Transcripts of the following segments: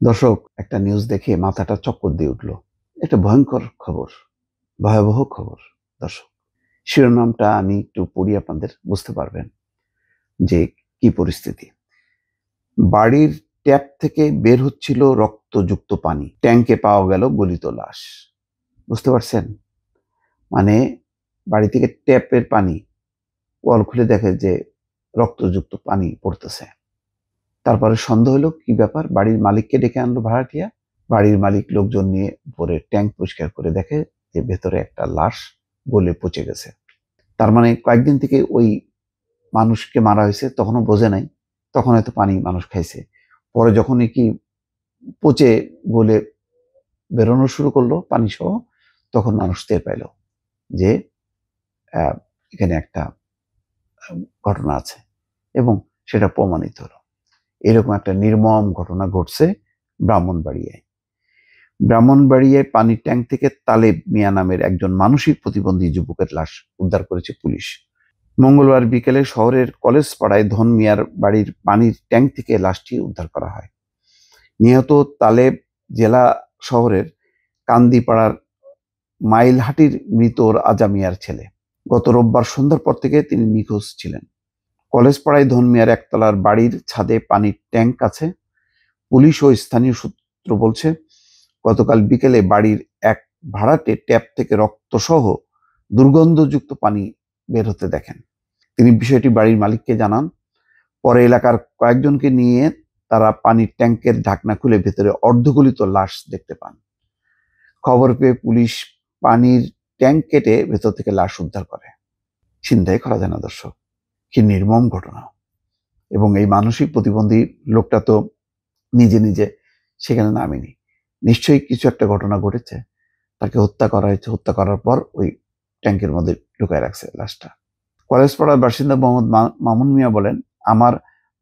দর্শক, একটা নিউজ দেখে মাথাটা চক্কর দিয়ে উঠল। একটা ভয়ঙ্কর খবর, ভয়াবহ খবর। দর্শক, শিরোনামটা আমি একটু পড়ি, আপনাদের বুঝতে পারবেন যে কি পরিস্থিতি। বাড়ির ট্যাপ থেকে বের হচ্ছিল রক্তযুক্ত পানি, ট্যাঙ্কে পাওয়া গেল গলিত লাশ। বুঝতে পারছেন? মানে বাড়ি থেকে ট্যাপের পানি, কল খুলে দেখে যে রক্তযুক্ত পানি পড়তেছে। তারপরে সন্দেহ হলো কি ব্যাপার, বাড়ির মালিককে ডেকে আনলো ভাড়াটিয়া। বাড়ির মালিক লোকজন নিয়ে পরে ট্যাঙ্ক পরিষ্কার করে দেখে যে ভেতরে একটা লাশ গলে পচে গেছে। তার মানে কয়েকদিন থেকে ওই মানুষকে মারা হয়েছে, তখনও বোঝে নাই, তখন হয়তো পানি মানুষ খাইছে। পরে যখন কি পচে গলে বেরোনো শুরু করলো পানি সহ, তখন মানুষ টের পাইল যে এখানে একটা ঘটনা আছে, এবং সেটা প্রমাণিত হলো। এরকম একটা নির্মম ঘটনা ঘটছে ব্রাহ্মণবাড়িয়ায়। ব্রাহ্মণবাড়িয়ায় পানির ট্যাঙ্ক থেকে তালেব মিয়া নামের একজন মানসিক প্রতিবন্ধী যুবকের লাশ উদ্ধার করেছে পুলিশ। মঙ্গলবার বিকেলে শহরের কলেজ পাড়ায় ধন মিয়ার বাড়ির পানির ট্যাঙ্ক থেকে লাশটি উদ্ধার করা হয়। নিহত তালেব জেলা শহরের কান্দিপাড়ার মাইলহাটির মৃত রাজা মিয়ার ছেলে। গত রোববার সন্ধ্যার পর থেকে তিনি নিখোঁজ ছিলেন। কলেজ পাড়ায় ধন মিয়ার একতলার বাড়ির ছাদে পানির ট্যাঙ্ক আছে। পুলিশ ও স্থানীয় সূত্র বলছে, গতকাল বিকেলে বাড়ির এক ভাড়াটে ট্যাপ থেকে রক্তসহ দুর্গন্ধযুক্ত পানি বের হতে দেখেন। তিনি বিষয়টি বাড়ির মালিককে জানান। পরে এলাকার কয়েকজনকে নিয়ে তারা পানির ট্যাঙ্কের ঢাকনা খুলে ভেতরে অর্ধগলিত লাশ দেখতে পান। খবর পেয়ে পুলিশ পানির ট্যাঙ্ক কেটে ভেতর থেকে লাশ উদ্ধার করে। চিন্তাই করা যায় না দর্শক, কি নির্মম ঘটনা। এবং এই মানসিক প্রতিবন্ধী লোকটা তো নিজে নিজে সেখানে নামেনি, নিশ্চয়ই কিছু একটা ঘটনা ঘটেছে, তাকে হত্যা করা হয়েছে। হত্যা করার পর ওই ট্যাঙ্কের মধ্যে ঢুকায় রাখছে লাশটা। কলেজ পাড়ার বাসিন্দা মোহাম্মদ মামুন মিয়া বলেন, আমার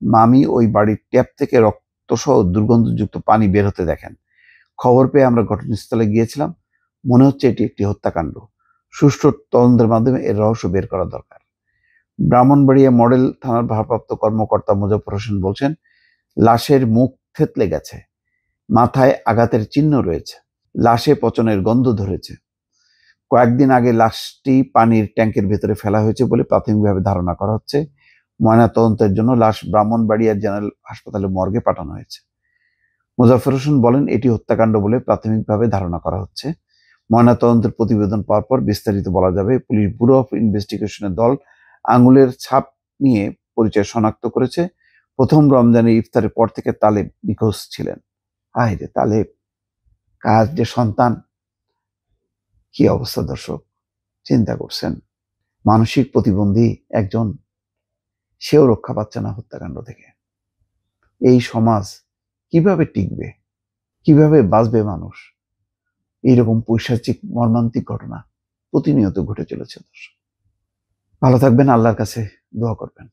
মামি ওই বাড়ির ট্যাপ থেকে রক্তসহ দুর্গন্ধযুক্ত পানি বের হতে দেখেন। খবর পেয়ে আমরা ঘটনাস্থলে গিয়েছিলাম। মনে হচ্ছে এটি একটি হত্যাকাণ্ড। সুষ্ঠু তদন্তের মাধ্যমে এর রহস্য বের করা দরকার। ব্রাহ্মণবাড়িয়া মডেল থানার ভারপ্রাপ্ত কর্মকর্তা মুজফর হোসেন বলছেন, লাশের মুখ থেতলে গেছে, মাথায় আঘাতের চিহ্ন রয়েছে, লাশে পচনের গন্ধ ধরেছে। কয়েকদিন আগে লাশটি পানির ট্যাঙ্কের ভেতরে ফেলা হয়েছে বলে প্রাথমিকভাবে ধারণা করা হচ্ছে। ময়নাতদন্তের জন্য লাশ ব্রাহ্মণবাড়িয়া জেনারেল হাসপাতালে মর্গে পাঠানো হয়েছে। মুজফর হোসেন বলেন, এটি হত্যাকাণ্ড বলে প্রাথমিকভাবে ধারণা করা হচ্ছে। ময়নাতদন্তের প্রতিবেদন পাওয়ার পর বিস্তারিত বলা যাবে। পুলিশ ব্যুরো অফ ইনভেস্টিগেশনের দল আঙুলের ছাপ নিয়ে পরিচয় শনাক্ত করেছে। প্রথম রমজানের ইফতারের পর থেকে তালেব নিখোঁজ ছিলেন। হায় রে তালেব, কার যে সন্তান, কি অবস্থা দর্শক, চিন্তা করছেন? মানসিক প্রতিবন্ধী একজন, সেও রক্ষা পাচ্ছে না হত্যাকাণ্ড থেকে। এই সমাজ কিভাবে টিকবে, কিভাবে বাঁচবে মানুষ? এইরকম পৈশাচিক মর্মান্তিক ঘটনা প্রতিনিয়ত ঘটে চলেছে দর্শক। ভালো থাকবেন, আল্লাহর কাছে দোয়া করবেন।